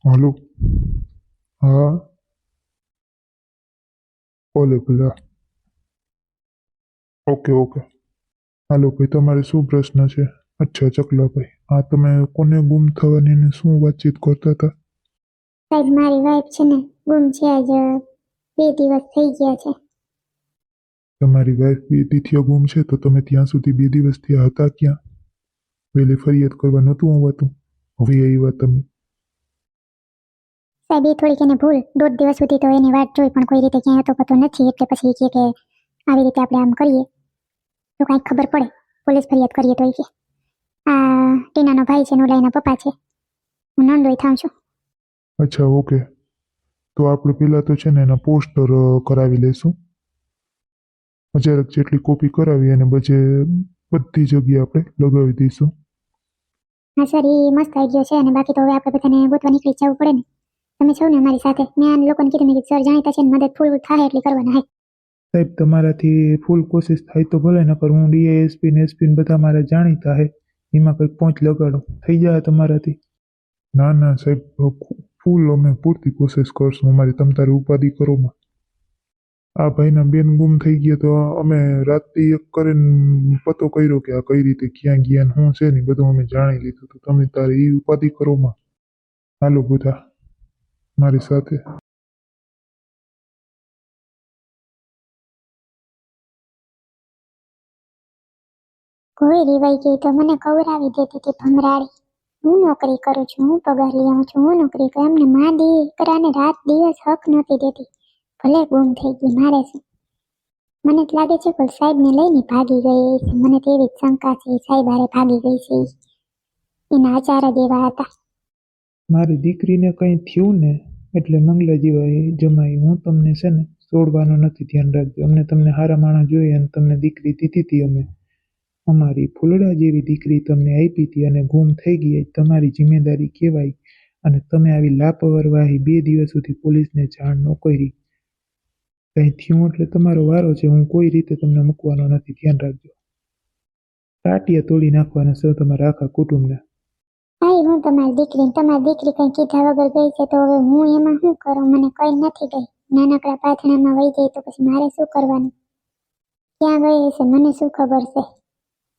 હાલો. હા. ભલે ભલે. Okay okay. હાલો ભાઈ, તમારે શું પ્રશ્ન છે? અચ્છા ચકલાભાઈ, આ તમે કોને ગુમ થવાની ને શું વાતચીત કરતા હતા? સાહેબ મારી વાઈફ છે ને ગુમ છે આજ 2 દિવસ થઈ ગયા છે. તમારી વાઈફ 2 દિવસથી ગુમ છે તો તમે ત્યાં સુધી 2 દિવસથી હતા ક્યાં? વહેલી ફરિયાદ કરવા નહોતું આવતું? હવે આવ્યા તમે? સાહેબ એ થોડીક એને ભૂલ, 1.5 દિવસ સુધી તો એની વાટ જોઈ પણ કોઈ રીતે ક્યાંય હતો પતો નથી, એટલે પછી એ કહે કે આવી રીતે આપણે આમ કરીએ તો કાંઈક ખબર પડે, પોલીસ ફરિયાદ કરીએ તો. એ કે આ ટીનાનો ભાઈ છે, નોલાઈના પપ્પા છે, હું નંદોઈ થાઉં છું. અચ્છા ઓકે. તો આપણે પહેલાં તો છે ને એના પોસ્ટર કરાવી લઈશું. 1000 જેટલી કોપી કરાવી અને બધી જગ્યાએ આપણે લગાવી દઈશું. હા સર, એ મસ્ત આઈડિયો છે, અને બાકી તો હવે આપણે બધાને ગોતવા નીકળી જવું પડે ને. તમે છો ને અમારી સાથે? મેં આ લોકોને કીધું મેં સર જાણીતા છે ને મદદ ફૂલ થાય એટલી કરવાના. સાહેબ તમારાથી ફૂલ કોશિશ થાય તો ભલે, નકર હું ડીએસપી ને એસપી ને બધા મારા જાણીતા હે, એમાં કંઈક પહોંચ લગાડો, થઈ જાય તમારાથી. ના ના સાહેબ, ફૂલ અમે પૂરતી કોશિશ કરશું અમારી. તમ તારી ઉપાધિ કરોમાં. આ ભાઈના બેન ગુમ થઈ ગયા તો અમે રાતથી એક કરીને પતો કર્યો કે આ કઈ રીતે ક્યાં ગયા ને શું છે ને બધું અમે જાણી લીધું. તો તમે તારી એ ઉપાધિ કરોમાં. હાલો બધા મારી સાથે. કોઈ રીવાઈ ગઈ તો મને કવરાવી દેતી હતી ભમરાડી. હું નોકરી કરું છું, હું પગાર લઈ આવું છું, હું નોકરી કરું, એમને મા દીકરાને રાત દિવસ હક નહોતી દેતી. ભલે ગુમ થઈ ગઈ, મારે શું? મને જ લાગે છે કોઈ સાહેબને લઈને ભાગી ગઈ છે. મને તો એવી જ શંકા છે સાહેબ હારે ભાગી ગઈ છે. એના આચાર જ એવા હતા. મારી દીકરીને કંઈ થયું ને એટલે મંગલા જેવા જમાઈ હું તમને છે ને છોડવાનો નથી, ધ્યાન રાખજો. અમને તમને હારા માણસ જોઈએ અને તમને દીકરી દીધી હતી અમે. અમારી ફૂલડા જેવી દીકરી તમને આપી હતી અને ગુમ થઈ ગઈ એ તમારી જિમ્મેદારી કહેવાય. અને તમે આવી લાપરવાહી 2 દિવસ સુધી પોલીસને જાણ ન કરી. કંઈ થયું એટલે તમારો વારો છે. હું કોઈ રીતે તમને મૂકવાનો નથી, ધ્યાન રાખજો. ટાટિયા તોડી નાખવાના છે તમારા આખા કુટુંબને. ભાઈ હું તમારી દીકરી કંઈ કીધા વગર ગઈ છે તો હવે હું એમાં શું કરું? મને કઈ નથી ગઈ. નાનકડા પાથણામાં વહી ગઈ તો પછી મારે શું કરવાનું? ક્યાં ગઈ હશે મને શું ખબર છે?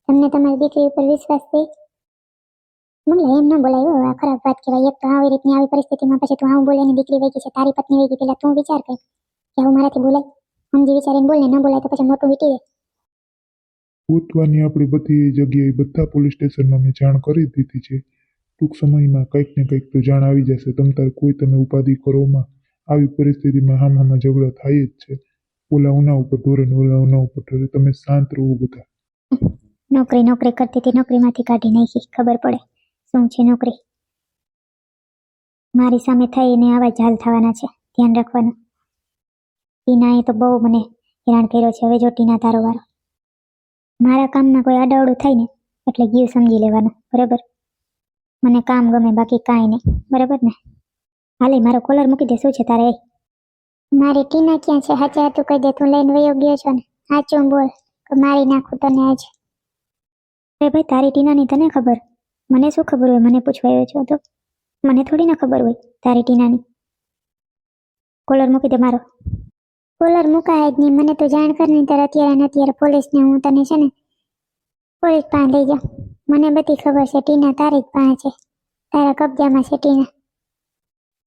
તમને તમારી દીકરી ઉપર વિશ્વાસ છે? મંગલા એમ ન બોલાય, આ ખરાબ વાત કહેવાય. એક તો આવી રીતની આવી પરિસ્થિતિમાં પછી તું આવું બોલે ને દીકરી વહી ગઈ છે, તારી પત્ની વહી ગઈ, પેલા તું વિચાર કર કે આવું મારાથી બોલાય? સમજી વિચારીને બોલ ને, ન બોલાય તો પછી મોટું વીટી દે. ગોતવાની આપણી બધી જગ્યાએ બધા પોલીસ સ્ટેશનમાં મેં જાણ કરી દીધી છે. ટૂંક સમયમાં કંઈક ને કંઈક તો જાણ આવી જશે. તમે ઉપાધિ કરોમાં. આવી પરિસ્થિતિમાં હામાં ઝઘડા થાય જ છે. ઓલા ઉના ઉપર ઢોરે ને ઓલા ઉના ઉપર ઢોરે. તમે શાંત રહો બધા. નોકરી કરતી હતી, નોકરીમાંથી કાઢી નાખી. ખબર પડે શું છે નોકરી. મારી સામે થઈને આવા જ હાલ થવાના છે, ધ્યાન રાખવાનું. ટીનાએ તો બહુ મને હેરાન કર્યો છે. હવે જો ટીના તારો વારો. મારા કામમાં કોઈ આડાવડું થાય ને એટલે ગયું સમજી લેવાનું, બરાબર? મને કામ ગમે, બાકી કાંઈ નહીં, બરાબર ને? હાલે મારો કોલર મૂકી દે. શું છે તારે? મારી ટીના ક્યાં છે? હાચા તું કહી દે. તું લઈને વયો ગયો છો ને? સાચું બોલ કે મારી નાખું તને આજ. અરે ભાઈ, તારી ટીનાની તને ખબર, મને શું ખબર હોય? મને પૂછવા આવ્યો છો તો મને થોડી ના ખબર હોય તારી ટીનાની. કોલર મૂકી દે મારો. કોલર મુકાય જ નહીં. મને તો જાણ કર નહીં તારે અત્યારે ને અત્યારે પોલીસને. હું તને છે ને પોલીસ પાસે લઈ જાઉં. મને બધી ખબર છે. ટીના તારી જ પાસે છે, તારા કબજામાં છે ટીના.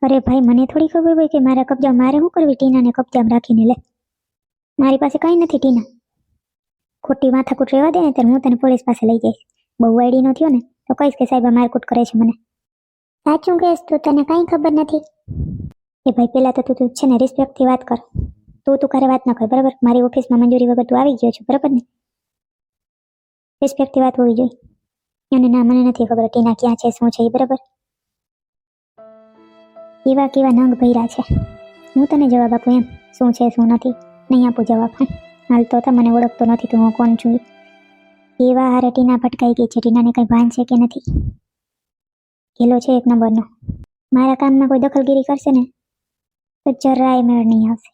અરે ભાઈ, મને થોડી ખબર હોય કે મારા કબજા? મારે શું કરવી ટીનાને કબજામાં રાખીને? લે, મારી પાસે કંઈ નથી ટીના. ખોટી માથાકૂટ રહેવા દે ને ત્યારે હું તને પોલીસ પાસે લઈ જઈશ. બહુ વાયડી નો થયો ને તો કહીશ કે સાહેબ મારકૂટ કરે છે મને. સાચું કહેશ તું? તને કંઈ ખબર નથી. એ ભાઈ પેલા તો તું છે ને રિસ્પેક્ટથી વાત કર. તું કરે વાત ન કર, બરાબર? મારી ઓફિસમાં મંજૂરી વગર તું આવી ગયો છો, બરાબર ને? રિસ્પેક્ટથી વાત હોવી જોઈએ. અને ના, મને નથી ખબર ટીના ક્યાં છે, શું છે એ, બરાબર? કેવા નંગ ભર્યા છે. હું તને જવાબ આપું એમ? શું છે શું નથી નહીં આપું જવાબ. હાલ તો મને ઓળખતો નથી તું હું કોણ છું. એવા હારે ટીના ભટકાઈ ગઈ છે. ટીનાને કંઈ ભાન છે કે નથી? ગેલો છે 1 નંબરનો. મારા કામમાં કોઈ દખલગીરી કરશે ને તો જરાય મેળ નહીં આવશે.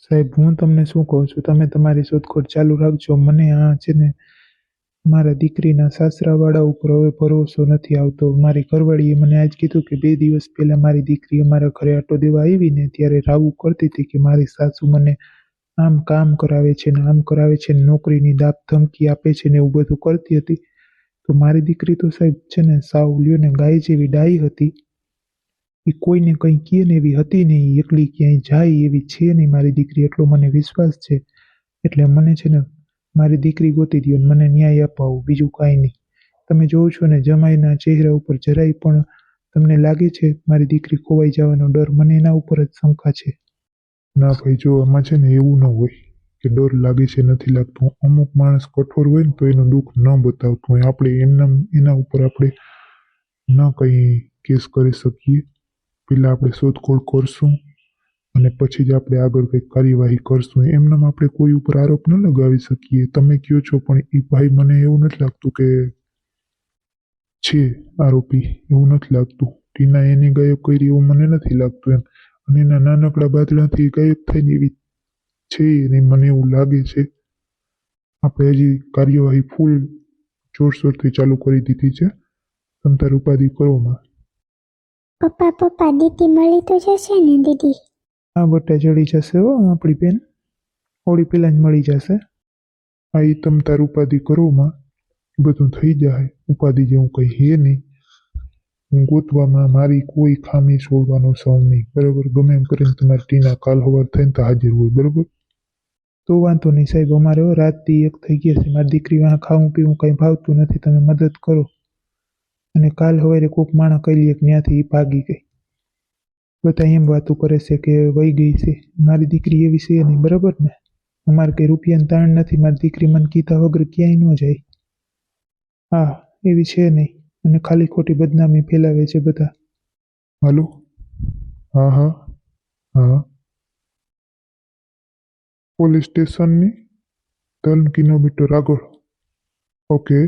સાહેબ હું તમને શું કહું છું, તમે તમારી શોધખોળ ચાલુ રાખજો. મને આ છે ને મારા દીકરીના સાસરાવાળા ઉપર હવે ભરોસો નથી આવતો. મારી ઘરવાળીએ મને આજ કીધું કે 2 દિવસ પહેલાં મારી દીકરી અમારા ઘરે આટો દેવા આવી ને ત્યારે રાવું કરતી હતી કે મારી સાસુ મને આમ કામ કરાવે છે ને આમ કરાવે છે ને નોકરીની દાપ ધમકી આપે છે ને એવું બધું કરતી હતી. તો મારી દીકરી તો સાહેબ છે ને સાવ લ્યો ને ગાય જેવી ડાઈ હતી. એ કોઈને કંઈ કહે ને એવી હતી નહીં. એકલી ક્યાંય જાય એવી છે નહીં મારી દીકરી, એટલો મને વિશ્વાસ છે. એટલે મને છે ને મારી દીકરી ગોતી દ્યો ને મને ન્યાય અપાવો, બીજું કાંઈ નહીં. તમે જોવો છો ને જમાઈના ચહેરા ઉપર જરાય પણ તમને લાગે છે મારી દીકરી ખોવાઈ જવાનો ડર? મને એના ઉપર જ શંકા છે. ના ભાઈ, જો આમાં છે ને એવું ન હોય કે ડર લાગે છે નથી લાગતું. અમુક માણસ કઠોર હોય ને તો એનું દુઃખ ન બતાવતું હોય. આપણે એના ઉપર આપણે ન કંઈ કેસ કરી શકીએ. પહેલાં આપણે શોધખોળ કરશું અને પછી જ આપણે આગળ કંઈક કાર્યવાહી કરશું. એમનેમ આપણે કોઈ ઉપર આરોપ ન લગાવી શકીએ. તમે કહો છો પણ એ ભાઈ મને એવું નથી લાગતું કે છે આરોપી, એવું નથી લાગતું. ટીના એની ગાયબ કરી એવું મને નથી લાગતું એમ. અને એના નાનકડા બાદડાથી ગાયબ થઈને એવી છે ને મને એવું લાગે છે. આપણે હજી કાર્યવાહી ફૂલ જોરશોરથી ચાલુ કરી દીધી છે. તમે તાર ઉપાધિ કરો માં. પપ્પા દીદી મળી તો જશે ને દીદી? હા બટા, જડી જશે હો આપણી બેન, હોળી પહેલાં જ મળી જશે. હા એ તમે તાર ઉપાધિ કરો માં, બધું થઈ જાય. ઉપાધિ જેવું કંઈ હે નહીં. હું ગોતવામાં મારી કોઈ ખામી છોડવાનો સૌ નહીં, બરાબર? ગમે એમ કરીને તમારી ટીના કાલ સવાર થઈને તો હાજર હોય, બરાબર? તો વાંધો નહીં સાહેબ, અમારે રાતથી એક થઈ ગયા છે. મારી દીકરી વાં ખાવું પીવું કંઈ ભાવતું નથી, તમે મદદ કરો. અને કાલ સવારે કોઈક માણસ કહી લે કે ત્યાંથી ભાગી ગઈ. બધા એમ વાતું કરે છે કે વહી ગઈ છે. મારી દીકરી એવી છે નહીં, બરાબર ને? અમારે કંઈ રૂપિયાની તાણ નથી. મારી દીકરી મને કીધા વગર ક્યાંય ન જાય. હા, એવી છે નહીં. અને ખાલી ખોટી બદનામી ફેલાવે છે બધા. હાલો. હા હા હા. પોલીસ સ્ટેશનની 3 કિલોમીટર આગળ. ઓકે.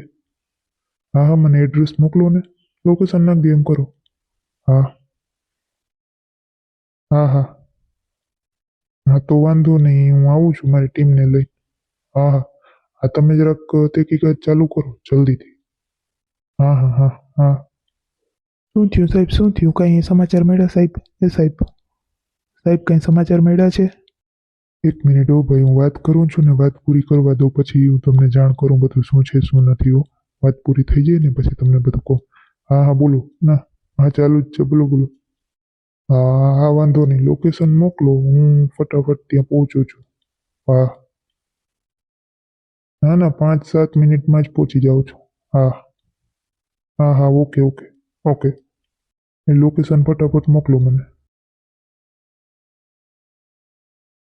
હા હા, મને એડ્રેસ મોકલો ને, લોકેશન નાખી દે એમ કરો. હા હા હા હા, તો વાંધો નહીં, હું આવું છું મારી ટીમને લઈ. હા હા હા, તમે જરાક તહેકીકાત ચાલુ કરો જલ્દીથી. હા હા હા હા. શું થયું સાહેબ, શું થયું? કાંઈ સમાચાર મળ્યા સાહેબ? સાહેબ કાંઈ સમાચાર મળ્યા છે? 1 મિનિટ હો ભાઈ, હું વાત કરું છું ને, વાત પૂરી કરવા દો પછી હું તમને જાણ કરું બધું શું છે શું નથી. હો, વાત પૂરી થઈ જાય ને પછી તમને બધું કહું. હા હા બોલો. ના હા ચાલુ જ છે, બોલો બોલો. હા હા વાંધો નહીં, લોકેશન મોકલો, હું ફટાફટ ત્યાં પહોંચું છું. હા ના ના, 5-7 મિનિટમાં જ પહોંચી જાઉં છું. હા હા હા, ઓકે ઓકે ઓકે. એ લોકેશન ફટાફટ મોકલો મને.